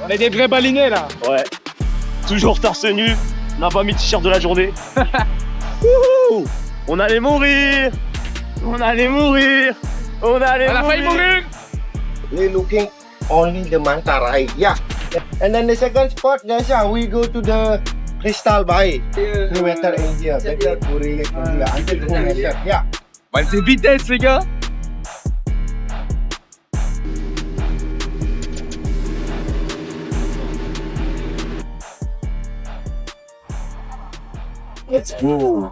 On est des vrais balinés là. Ouais. Toujours torse nu. On n'a pas mis de t-shirt de la journée. On allait mourir. On allait mourir. On allait On a failli mourir. We looking only the Mangtarai. Yeah. And then the second spot, guys, yeah, we go to the Crystal Bay. 3 meter in here. Jadi aku relate dulu lah. Until 2 meter. Yeah. Bah, c'est vitesse les gars. Let's go.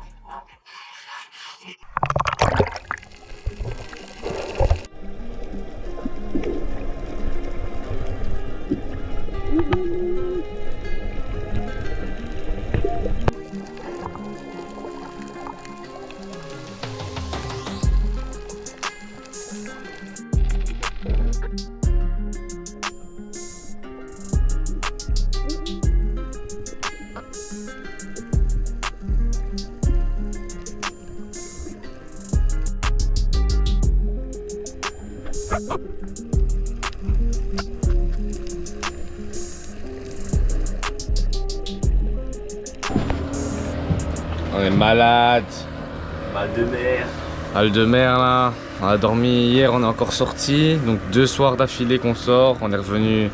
On est malade. Mal de mer. Mal de mer là. On a dormi hier, on est encore sorti. Donc 2 soirs d'affilée qu'on sort. On est revenu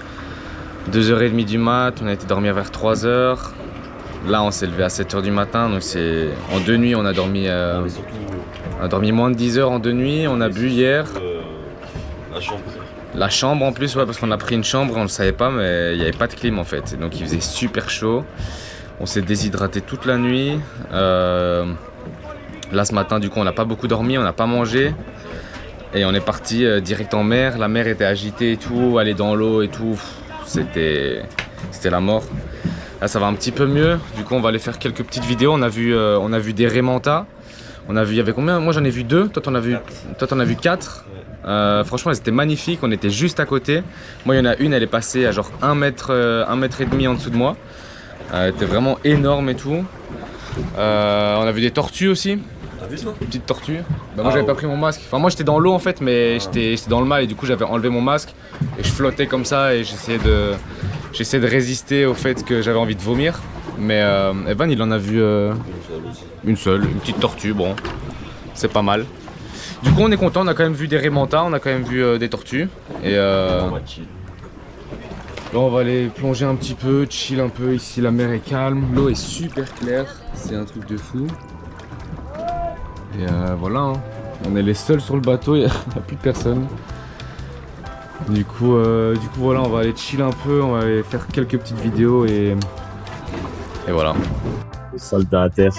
2h30 du mat. On a été dormir vers 3h. Là on s'est levé à 7h du matin. Donc c'est en 2 nuits on a dormi. On a dormi moins de 10 heures en 2 nuits. On a bu hier. La chambre. La chambre en plus, ouais, parce qu'on a pris une chambre, on le savait pas, mais il n'y avait pas de clim en fait. Et donc il faisait super chaud. On s'est déshydraté toute la nuit. Là ce matin, du coup, on n'a pas beaucoup dormi, on n'a pas mangé. Et on est parti direct en mer. La mer était agitée et tout, aller dans l'eau et tout. C'était la mort. Là ça va un petit peu mieux. Du coup, on va aller faire quelques petites vidéos. On a vu des rémentas. Il y avait combien? Moi j'en ai vu 2, toi t'en as vu 4. Franchement elles étaient magnifiques, on était juste à côté. Moi il y en a une, elle est passée à genre 1 mètre et demi en dessous de moi. Elle était vraiment énorme et tout. On a vu des tortues aussi. T'as vu ça? Une petite tortue. Bah, moi j'avais pas pris mon masque. Enfin moi j'étais dans l'eau en fait, mais j'étais dans le mal et du coup j'avais enlevé mon masque. Et je flottais comme ça et j'essayais de résister au fait que j'avais envie de vomir. Mais Evan il en a vu une seule, une petite tortue, bon, c'est pas mal. Du coup on est content, on a quand même vu des rémentas, on a quand même vu des tortues. Et là on va aller plonger un petit peu, chill un peu, ici la mer est calme, l'eau est super claire, c'est un truc de fou. Et voilà, hein. On est les seuls sur le bateau, il n'y a plus personne. Du coup voilà, on va aller chill un peu, on va aller faire quelques petites vidéos et voilà. Soldat à terre.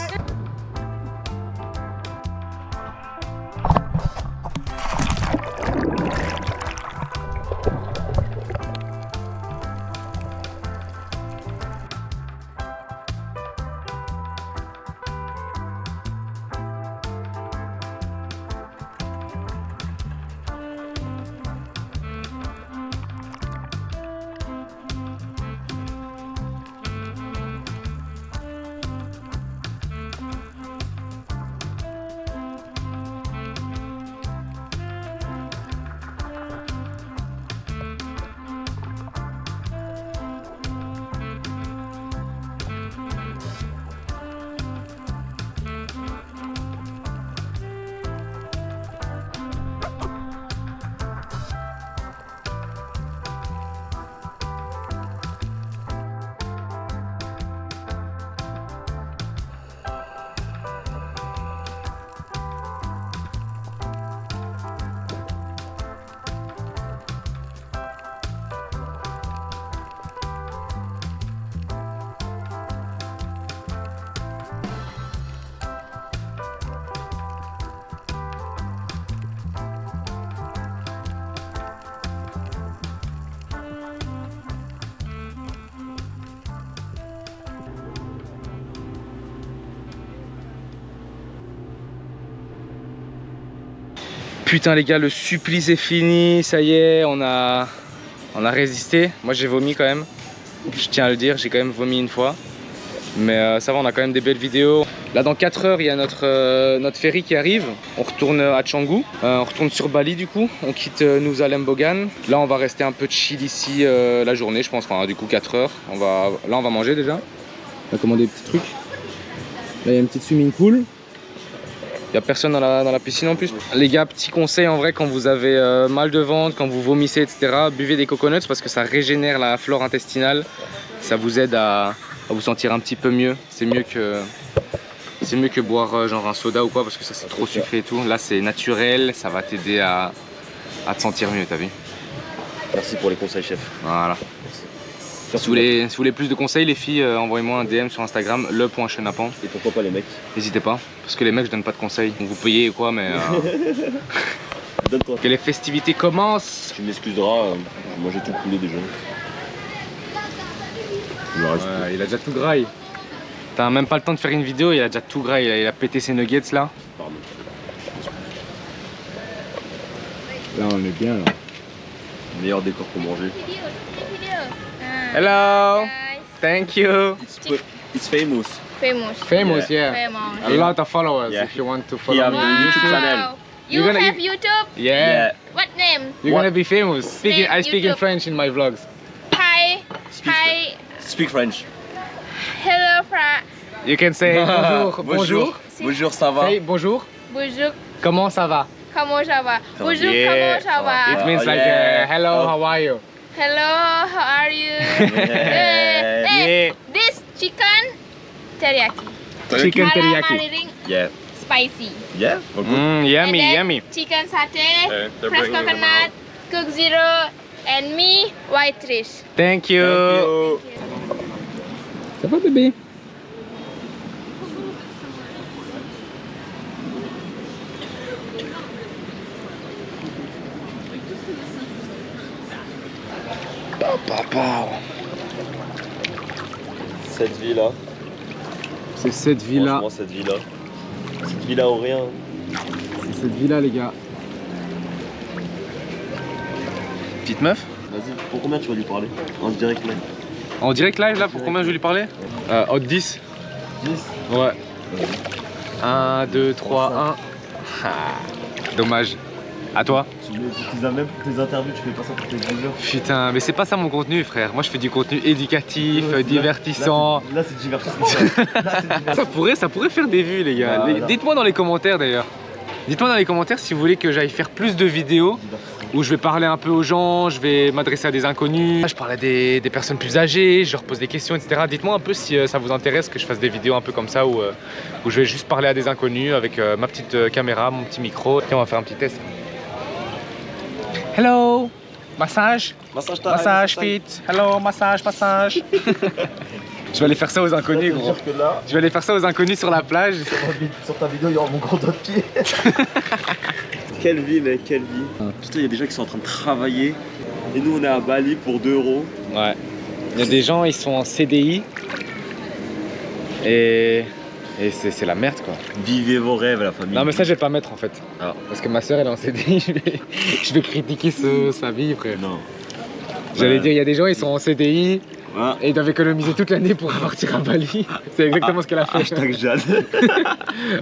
Putain les gars, le supplice est fini, ça y est, on a résisté. Moi j'ai vomi quand même, je tiens à le dire, j'ai quand même vomi une fois. Mais ça va, on a quand même des belles vidéos. Là dans 4 heures il y a notre ferry qui arrive. On retourne à Canggu, on retourne sur Bali du coup. On quitte Nusa Lembongan. Là on va rester un peu chill ici la journée je pense, enfin du coup 4 heures. Là on va manger déjà. On va commander des petits trucs. Là il y a une petite swimming pool. Il n'y a personne dans la piscine en plus. Les gars, petit conseil en vrai, quand vous avez mal de ventre, quand vous vomissez etc, buvez des coconuts parce que ça régénère la flore intestinale. Ça vous aide à vous sentir un petit peu mieux. C'est mieux que boire genre un soda ou quoi parce que ça c'est trop sucré et tout. Là c'est naturel, ça va t'aider à te sentir mieux, t'as vu? Merci pour les conseils, chef. Voilà. Si vous voulez plus de conseils les filles, envoyez-moi un DM sur Instagram, le.chenapan. Et pourquoi pas les mecs? N'hésitez pas, parce que les mecs je donne pas de conseils. Vous payez ou quoi mais... Donne-toi. Que les festivités commencent. Tu m'excuseras, moi j'ai tout coulé déjà. Il me reste Ouais, il a déjà tout graille. T'as même pas le temps de faire une vidéo, il a déjà tout graille, il a pété ses nuggets là. Pardon. Là on est bien là. Meilleur décor pour manger. Hello, Guys, thank you. It's famous. famous. Famous, yeah. Famous. A lot of followers Yeah. if you want to follow Yeah, me but on you YouTube. should channel. Wow. You You're gonna- have YouTube? Yeah. What name? You're gonna be famous. I speak in YouTube. French in my vlogs. Hi. Speak, Hi. speak French. Hello, Fra. You can say bonjour, bonjour. Bonjour, ça va? Say bonjour. Bonjour. Comment ça va? Comment ça va? Bonjour, Yeah. comment ça va? It means Oh, like yeah. hello, Oh. how are you? Hello, how are you? Yeah. Hey, this chicken teriyaki. Chicken teriyaki. Marinade Yeah. spicy. Yeah? Oh, good. Yummy, And then yummy. Chicken satay, they're fresh bringing them coconut, Coke Zero, and me, white rice. Thank you. Thank you. Ça va bébé? Cette vie-là. C'est cette villa. Franchement, cette vie-là. Cette vie-là ou rien. C'est cette villa les gars. Petite meuf? Vas-y, pour combien tu vas lui parler? En direct, mec. En direct live là, pour combien je vais lui parler? Hot 10. 10. Ouais. 1, 2, 3, 1. Dommage. À toi? Tu mets même pour tes interviews, tu fais pas ça pour tes viewers. Putain, mais c'est pas ça mon contenu frère. Moi je fais du contenu éducatif, divertissant. Là, c'est divertissement. Là, c'est divertissement. Ça pourrait faire des vues les gars. Voilà. Dites-moi dans les commentaires d'ailleurs. Dites-moi dans les commentaires si vous voulez que j'aille faire plus de vidéos où je vais parler un peu aux gens, je vais m'adresser à des inconnus, je parle à des personnes plus âgées, je leur pose des questions, etc. Dites-moi un peu si ça vous intéresse que je fasse des vidéos un peu comme ça où je vais juste parler à des inconnus avec ma petite caméra, mon petit micro. Tiens, on va faire un petit test. Hello, massage, Massage time. massage fit, hello, massage. Je vais aller faire ça aux inconnus, gros. Que là, Je vais aller faire ça aux inconnus sur la plage. sur ta vidéo, il y aura mon gros doigt de pied. Quelle vie, mec, quelle vie. Putain, il y a des gens qui sont en train de travailler. Et nous, on est à Bali pour 2 €. Ouais. Il y a des gens, ils sont en CDI. Et c'est la merde quoi. Vivez vos rêves, la famille. Non mais ça je vais pas mettre en fait. Ah. Parce que ma soeur elle est en CDI, je vais critiquer sa vie frère. Non. J'allais dire, il y a des gens, ils sont en CDI Ah. et ils doivent économiser toute l'année pour partir à Bali. C'est exactement ce qu'elle a fait. Hashtag Jade.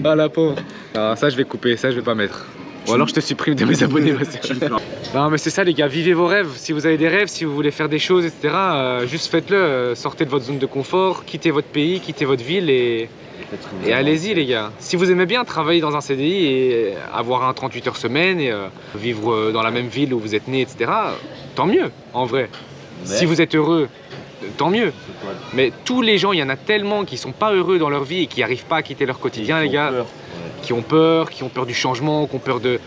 Oh la pauvre. Alors, ça je vais couper, ça je vais pas mettre. Ou alors je te supprime de mes abonnés ma soeur. Non mais c'est ça les gars, vivez vos rêves. Si vous avez des rêves, si vous voulez faire des choses, etc. Juste faites-le, sortez de votre zone de confort, quittez votre pays, quittez votre ville et allez-y les gars. Si vous aimez bien travailler dans un CDI et avoir un 38 heures semaine et vivre dans la même ville où vous êtes né, etc. Tant mieux en vrai. Si vous êtes heureux, tant mieux. Mais tous les gens, il y en a tellement qui sont pas heureux dans leur vie et qui n'arrivent pas à quitter leur quotidien les gars. Qui ont peur du changement, qui ont peur de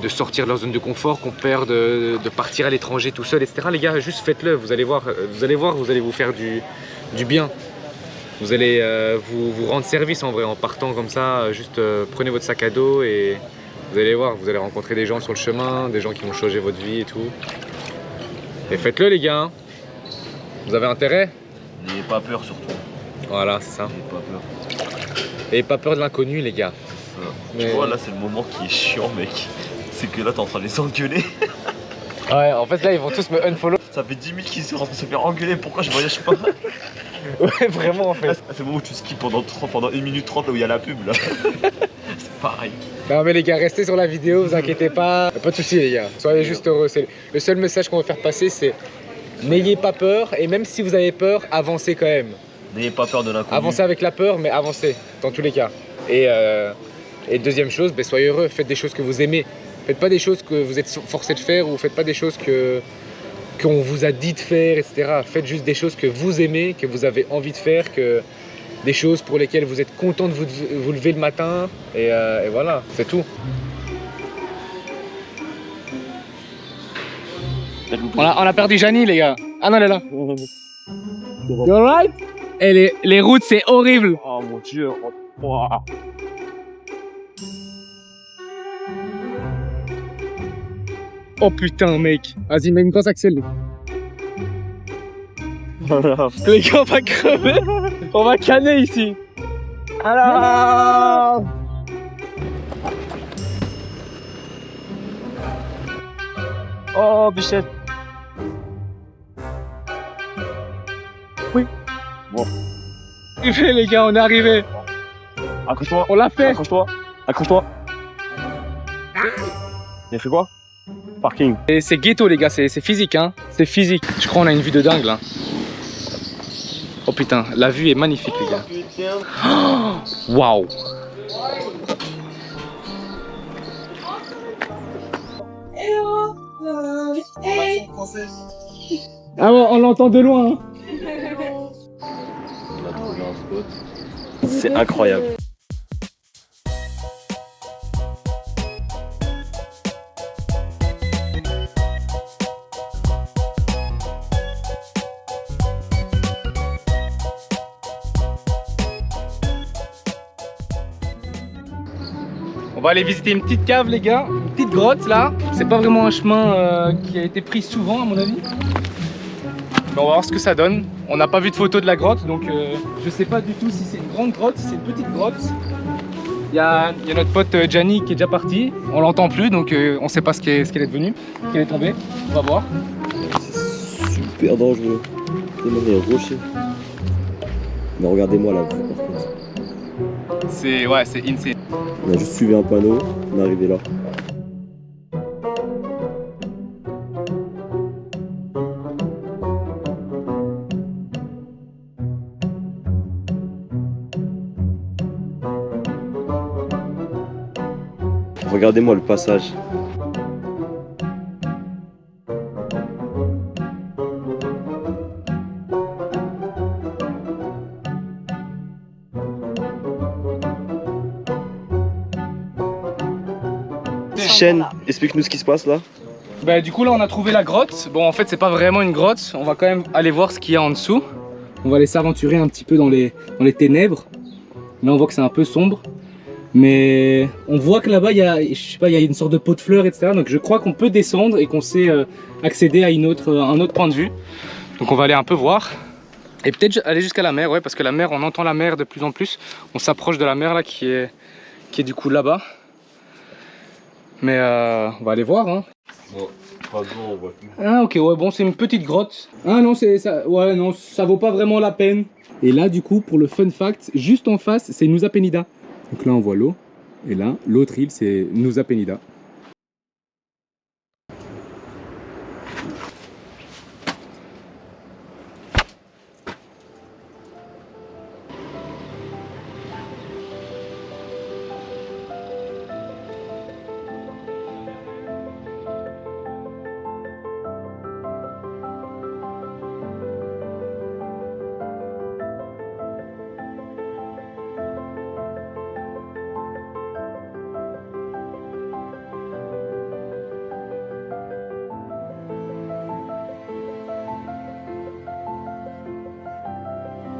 sortir de leur zone de confort, qui ont peur de partir à l'étranger tout seul, etc. Les gars, juste faites-le, vous allez voir, vous allez vous faire du bien. Vous allez vous rendre service en vrai en partant comme ça, juste prenez votre sac à dos et vous allez voir, vous allez rencontrer des gens sur le chemin, des gens qui vont changer votre vie et tout. Et faites-le les gars, hein. Vous avez intérêt? N'ayez pas peur surtout. Voilà, c'est ça. N'ayez pas peur. Et pas peur de l'inconnu les gars. Tu vois, là, c'est le moment qui est chiant, mec. C'est que là, t'es en train de les engueuler. Ouais, en fait là ils vont tous me unfollow. Ça fait 10 000 qu'ils sont en train de se faire engueuler. Pourquoi je voyage pas? Ouais, vraiment en fait. C'est le moment où tu skis pendant 1 minute 30 là où il y a la pub là. C'est pareil. Non mais les gars, restez sur la vidéo, vous inquiétez pas. Pas de soucis les gars, soyez juste heureux. Le seul message qu'on veut faire passer, c'est n'ayez pas peur, et même si vous avez peur, avancez quand même. N'ayez pas peur de l'inconnu. Avancez avec la peur, mais avancez dans tous les cas. Et deuxième chose, ben, soyez heureux, faites des choses que vous aimez. Faites pas des choses que vous êtes forcé de faire, ou faites pas des choses qu'on vous a dit de faire, etc. Faites juste des choses que vous aimez, que vous avez envie de faire, des choses pour lesquelles vous êtes content de vous lever le matin, et voilà, c'est tout. On a perdu Janie les gars. Ah non, elle est là. You alright? Et les routes c'est horrible. Oh mon dieu. Oh. Oh putain mec. Vas-y, mets une grosse accélère. Les gars, on va crever. On va canner ici. Alors. Oh Bichette. Oui. Bon. Les gars, on est arrivé. Accroche-toi. On l'a fait. Accroche-toi. Accroche-toi. Il a fait quoi? Parking. Et c'est ghetto les gars, c'est physique hein. C'est physique. Je crois qu'on a une vue de dingue là. Oh putain, la vue est magnifique les gars. Waouh. Ah ouais, on l'entend de loin hein. C'est incroyable. On va aller visiter une petite cave les gars, une petite grotte là. C'est pas vraiment un chemin qui a été pris souvent à mon avis. Mais on va voir ce que ça donne. On n'a pas vu de photo de la grotte, donc je sais pas du tout si c'est une grande grotte, si c'est une petite grotte. Il y a notre pote Gianni qui est déjà parti. On l'entend plus, donc on sait pas ce qu'elle est devenue, qu'elle est tombée. On va voir. C'est super dangereux. Tellement il y a un rocher. Mais regardez-moi là, par contre. C'est insane. On a juste suivi un panneau, on est arrivé là. Regardez-moi le passage. Chaîne, explique-nous ce qui se passe là. Bah, du coup là on a trouvé la grotte. Bon en fait c'est pas vraiment une grotte, on va quand même aller voir ce qu'il y a en dessous. On va aller s'aventurer un petit peu dans les ténèbres. Là on voit que c'est un peu sombre. Mais on voit que là-bas il y a, je sais pas, il y a une sorte de pot de fleurs, etc. Donc je crois qu'on peut descendre et qu'on sait accéder à un autre point de vue. Donc on va aller un peu voir. Et peut-être aller jusqu'à la mer, ouais, parce que la mer, on entend la mer de plus en plus. On s'approche de la mer là qui est du coup là-bas. Mais on va aller voir hein. Bon, pas de on voit plus. Ah ok, ouais, bon c'est une petite grotte. Ah non, ça, ouais, non, ça vaut pas vraiment la peine. Et là du coup pour le fun fact, juste en face c'est Nusa Penida. Donc là on voit l'eau. Et là l'autre île c'est Nusa Penida.